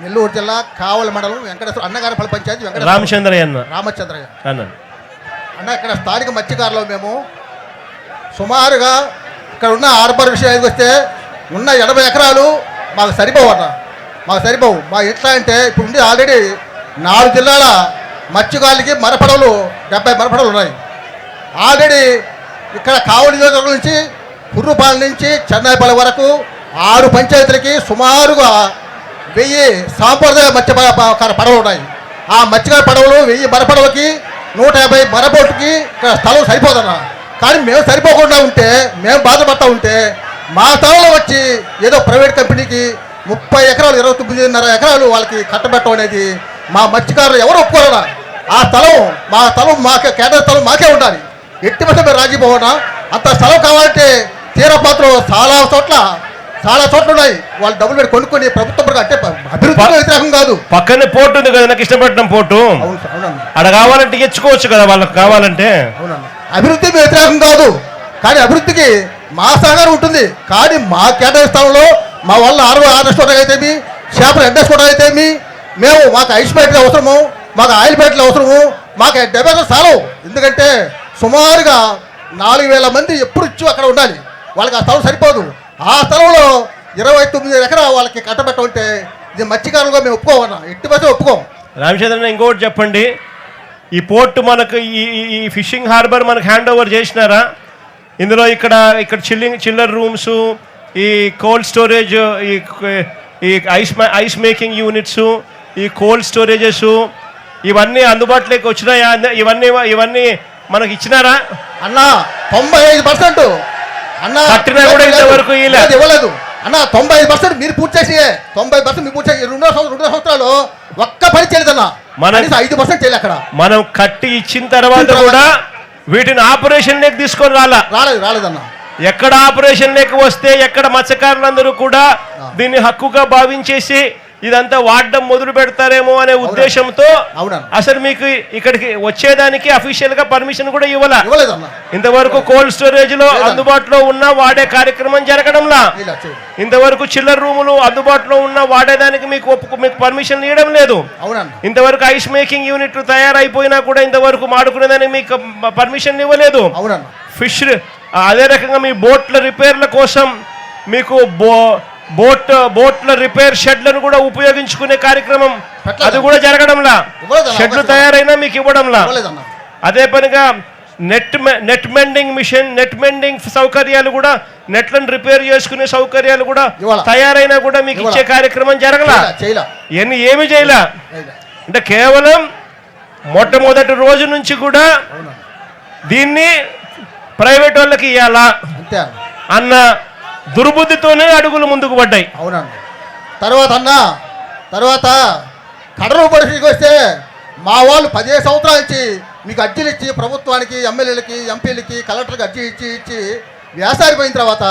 నెల్లూరు జిల్లా కావలి మండలం వెంకటేశ్వర అన్నగారిపల్లి పంచాయతీ రామచంద్రయ్య అన్న ఇక్కడ స్థానిక మత్స్యకారులు మేము సుమారుగా ఇక్కడ ఉన్న హార్బర్ విషయానికి వస్తే ఉన్న 80 ఎకరాలు మాకు సరిపోవు అన్న, మాకు సరిపోవు. మా ఎట్లా అంటే ఇప్పుడు ఉండి ఆల్రెడీ 4 జిల్లాల మత్స్యకారులకి మరపడవలు 70 మరపడవలు ఉన్నాయి. ఆల్రెడీ ఇక్కడ కావలి నియోజకవర్గం నుంచి కుర్రుపాలెం నుంచి చెన్నైపల్లి వరకు 6 పంచాయతీలకి సుమారుగా 1000 సాంప్రదాయ మత్స్యకార పడవలు ఉన్నాయి. ఆ మత్స్యకార పడవలు 1000 మరపడవలకి 150 మరబోటుకి ఇక్కడ స్థలం సరిపోదన్న. కానీ మేము సరిపోకుండా ఉంటే, మేము బాధపడతా ఉంటే మా స్థలంలో వచ్చి ఏదో ప్రైవేట్ కంపెనీకి 30 ఎకరాలు 29.5 ఎకరాలు వాళ్ళకి కట్టబెట్టడం అనేది మా మత్స్యకారులు ఎవరు ఒప్పుకోరా. ఆ స్థలం మా స్థలం మాకే కేంద్ర స్థలం మాకే ఉండాలి. ఎట్టి పట్ల మేము రాజీ పోవడా. అంత స్థలం కావాలంటే తీరపాత్రలు చాలా చోట్ల ఉన్నాయి. వాళ్ళు డబ్బులు పెట్టి కొనుక్కొని ప్రభుత్వం అంటే అభివృద్ధికి వ్యతిరేకం కాదు. పక్కనే పోర్టు ఉంది కదా, కృష్ణపట్నం పోర్టు, అక్కడ కావాలంటే ఇచ్చుకోవచ్చు కదా వాళ్ళకి కావాలంటే. అవునన్నా, అభివృద్ధికి వ్యతిరేకం కాదు, కానీ అభివృద్ధికి మా సహకారం ఉంటుంది. కానీ మా కేటాయించిన స్థలంలో మా వల్ల ఆర్ఎస్కోవడం అయితేమి, చేపలు ఎండేసుకోవడం అయితేమి, మాకు ఐస్ ప్యాకెట్లు అవసరము, మాకు ఆయిల్ ప్యాకెట్లు అవసరము, మాకు 70 స్థలం. ఎందుకంటే సుమారుగా 4000 మంది ఎప్పుడు ఇచ్చు అక్కడ ఉండాలి. వాళ్ళకి ఆ స్థలం సరిపోదు. ఆ స్థలంలో 29 ఎకరాలు వాళ్ళకి కట్టబెట్టుంటే ఇది మత్స్యకారులుగా మేము ఒప్పుకోమన్నా, ఎట్టి బస్సు ఒప్పుకోం. రామచంద్రన్, ఇంకోటి చెప్పండి, ఈ పోర్టు మనకు ఈ ఫిషింగ్ హార్బర్ మనకు హ్యాండ్ ఓవర్ చేసినారా? ఇందులో ఇక్కడ చిల్లర్ రూమ్స్, ఈ కోల్డ్ స్టోరేజ్, ఈ ఐస్ మేకింగ్ యూనిట్స్, ఈ కోల్డ్ స్టోరేజెస్ ఇవన్నీ అందుబాటులోకి వచ్చినాయా? ఇవన్నీ మనకి ఇచ్చినారా అన్న? 95% అన్న కట్టినా కూడా ఇంతవరకు ఇవ్వలేదు అన్న. 95% మీరు పూర్తి చేసి 90% మీరు పూర్తి చేసి 2 సంవత్సరాలు ఒక్క పని చేయలేదన్న. మనం 5% చేయలేదు అక్కడ. మనం కట్టి ఇచ్చిన తర్వాత కూడా వీటిని ఆపరేషన్ లేక తీసుకొని రాలేదన్న. ఎక్కడ ఆపరేషన్ లేక వస్తే ఎక్కడ మత్స్యకారులందరూ కూడా దీన్ని హక్కుగా భావించేసి ఇదంతా వాడడం మొదలు పెడతారేమో అనే ఉద్దేశంతో అసలు మీకు ఇక్కడికి వచ్చేదానికి అఫీషియల్ గా పర్మిషన్ కూడా ఇవ్వలేదన్న. ఇంతవరకు కోల్డ్ స్టోరేజ్ లో అందుబాటులో ఉన్న వాడే కార్యక్రమం జరగడంలా, ఇంతవరకు చిల్లర్ రూములు అందుబాటులో ఉన్న వాడేదానికి మీకు పర్మిషన్ ఇవ్వడం లేదు. ఇంతవరకు ఐస్ మేకింగ్ యూనిట్ తయారైపోయినా కూడా ఇంతవరకు మాడుకునేదానికి మీకు పర్మిషన్ ఇవ్వలేదు. ఫిష్ అదే రకంగా మీ బోట్ల రిపేర్ల కోసం మీకు బోట్ల రిపేర్ షెడ్లను కూడా ఉపయోగించుకునే కార్యక్రమం అది కూడా జరగడంలా. షెడ్లు తయారైనా మీకు ఇవ్వడంలా. అదే పనిగా net mending machine, net mending సౌకర్యాలు కూడా, నెట్లను రిపేర్ చేసుకునే సౌకర్యాలు కూడా తయారైనా కూడా మీకు ఇచ్చే కార్యక్రమం జరగలా. ఇవన్నీ ఏమి చేయలే. అంటే కేవలం మొట్టమొదటి రోజు నుంచి కూడా దీన్ని ప్రైవేట్ వాళ్ళకి ఇవ్వాలా అన్న దుర్బుద్ధితోనే అడుగులు ముందుకు పడ్డాయి. అవునండి. తర్వాత కడలు పరిస్థితికి వస్తే మా వాళ్ళు 15 సంవత్సరాల నుంచి మీకు అర్జీలు ఇచ్చి ప్రభుత్వానికి, ఎమ్మెల్యేలకి, ఎంపీలకి, కలెక్టర్కి అర్జీ ఇచ్చి వ్యాసారిపోయిన తర్వాత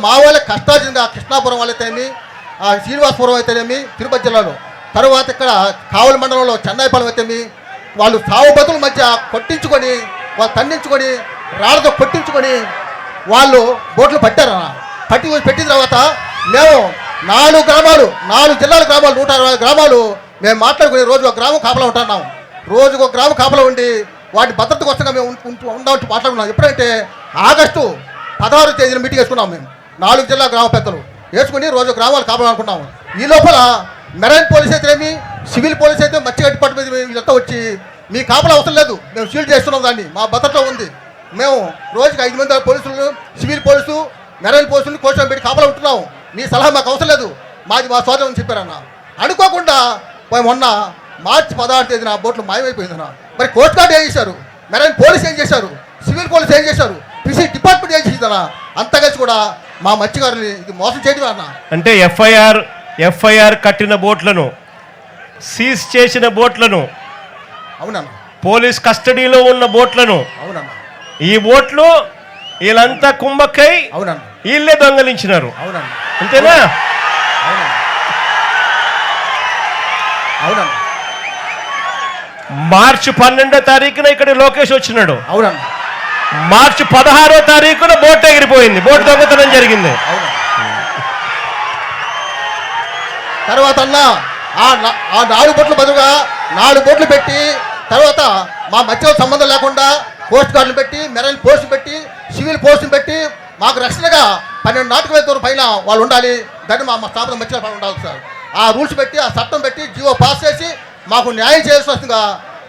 మా వాళ్ళకి కష్టార్జితంగా కృష్ణాపురం వాళ్ళైతేనేమి, శ్రీనివాసపురం అయితేనేమి తిరుపతి జిల్లాలో, తర్వాత ఇక్కడ కావలి మండలంలో చెన్నైపల్లి అయితేమి, వాళ్ళు సావు బతుల మధ్య కొట్టించుకొని, వాళ్ళు తండించుకొని, రాళ్ళతో కొట్టించుకొని వాళ్ళు బోట్లు పట్టారన్న. పెట్టిన తర్వాత మేము 4 జిల్లాల గ్రామాలు 160 గ్రామాలు మేము మాట్లాడుకుని రోజు ఒక గ్రామం కాపలా ఉంటున్నాం. రోజుకు ఒక గ్రామం కాపలా ఉండి వాటి భద్రత కోసంగా మేము ఉండవచ్చు మాట్లాడుకున్నాం. ఎప్పుడంటే ఆగస్టు 16వ తేదీన మీటింగ్ వేసుకున్నాం. మేము 4 జిల్లా గ్రామ పెద్దలు వేసుకుని రోజు గ్రామాలు కాపలా అనుకున్నాము. ఈ లోపల మెరైన్ పోలీస్ అయితేనేమి, సివిల్ పోలీస్ అయితే మత్స్యకార డిపార్ట్మెంట్ వీళ్ళంతా వచ్చి మీ కాపలా అవసరం లేదు, మేము సీల్ చేస్తున్నాం, దాన్ని మా భద్రత ఉంది, మేము రోజుకి 5 మంది పోలీసులు, సివిల్ పోలీసు, మెరైన్ పోలీసులు కోర్టు పెట్టి కాపలా ఉంటున్నాం, మీ సలహా మాకు అవసరం లేదు, మాది మా సోదరం అని చెప్పారన్న. అనుకోకుండా మొన్న మార్చి 16వ తేదీన ఆ బోట్లు మాయమైపోయిందన్న. మరి కోస్ట్ గార్డ్ ఏం చేశారు, మెరైన్ పోలీస్ ఏం చేశారు, సివిల్ పోలీస్ ఏం చేశారు, ఫిషింగ్ డిపార్ట్మెంట్ ఏం చేసిందన్న? అంతా కలిసి కూడా మా మత్స్యకారుని ఇది మోసం చేయడం అన్న. అంటే ఎఫ్ఐఆర్ కట్టిన బోట్లను, సీజ్ చేసిన బోట్లను, అవునన్న, పోలీస్ కస్టడీలో ఉన్న బోట్లను, అవునన్న, ఈ బోట్లు వీళ్ళంతా కుంభక్కై వీళ్ళే దొంగలించినారు. అంతేనా? మార్చి 12వ తారీఖున ఇక్కడ లోకేష్ వచ్చినాడు. మార్చి 16వ తారీఖున బోట్ ఎగిరిపోయింది, బోట్ దొంగతనం జరిగింది. తర్వాత ఆ 4 బోట్లు బదులుగా 4 బోట్లు పెట్టి తర్వాత మా మధ్య సంబంధం లేకుండా కోస్ట్ గార్డులు పెట్టి మెరైన్ పోస్టులు పెట్టి సివిల్ పోస్టులు పెట్టి మాకు రక్షణగా 12 నాటికల దూరం పైన వాళ్ళు ఉండాలి. దాన్ని మా స్థాపన మధ్యలో ఉండాలి సార్. ఆ రూల్స్ పెట్టి ఆ చట్టం పెట్టి జీవో పాస్ చేసి మాకు న్యాయం చేయాల్సిందిగా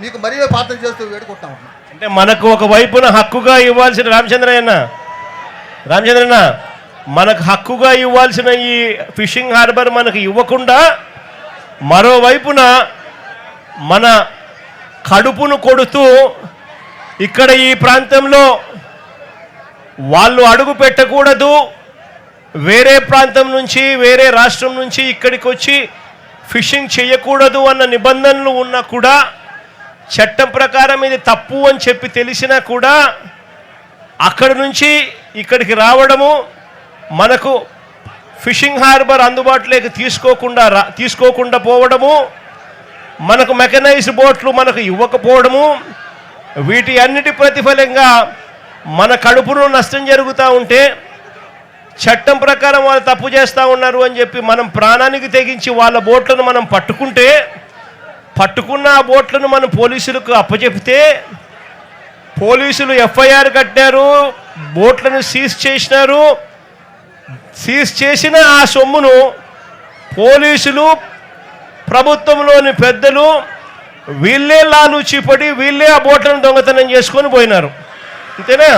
మీకు మరీ ప్రార్థన చేస్తూ వేడుకుంటున్నాం. అంటే మనకు ఒక వైపున హక్కుగా ఇవ్వాల్సిన రామచంద్రన్న మనకు హక్కుగా ఇవ్వాల్సిన ఈ ఫిషింగ్ హార్బర్ మనకు ఇవ్వకుండా మరోవైపున మన కడుపును కొడుతూ ఇక్కడ ఈ ప్రాంతంలో వాళ్ళు అడుగు పెట్టకూడదు, వేరే ప్రాంతం నుంచి వేరే రాష్ట్రం నుంచి ఇక్కడికి వచ్చి ఫిషింగ్ చేయకూడదు అన్న నిబంధనలు ఉన్నా కూడా చట్టం ప్రకారం ఇది తప్పు అని చెప్పి తెలిసినా కూడా అక్కడి నుంచి ఇక్కడికి రావడము, మనకు ఫిషింగ్ హార్బర్ అందుబాటులోకి తీసుకోకుండా పోవడము, మనకు మెకనైజ్డ్ బోట్లు మనకు ఇవ్వకపోవడము, వీటి అన్నిటి ప్రతిఫలంగా మన కడుపును నష్టం జరుగుతూ ఉంటే చట్టం ప్రకారం వాళ్ళు తప్పు చేస్తూ ఉన్నారు అని చెప్పి మనం ప్రాణానికి తెగించి వాళ్ళ బోట్లను మనం పట్టుకున్న ఆ బోట్లను మనం పోలీసులకు అప్పచెపితే పోలీసులు ఎఫ్ఐఆర్ కట్టారు, బోట్లను సీజ్ చేసినారు. సీజ్ చేసిన ఆ సొమ్మును పోలీసులు, ప్రభుత్వంలోని పెద్దలు వీళ్ళే లాలూచి పడి వీళ్ళే ఆ బోట్లను దొంగతనం చేసుకొని పోయినారు. అంతేనా?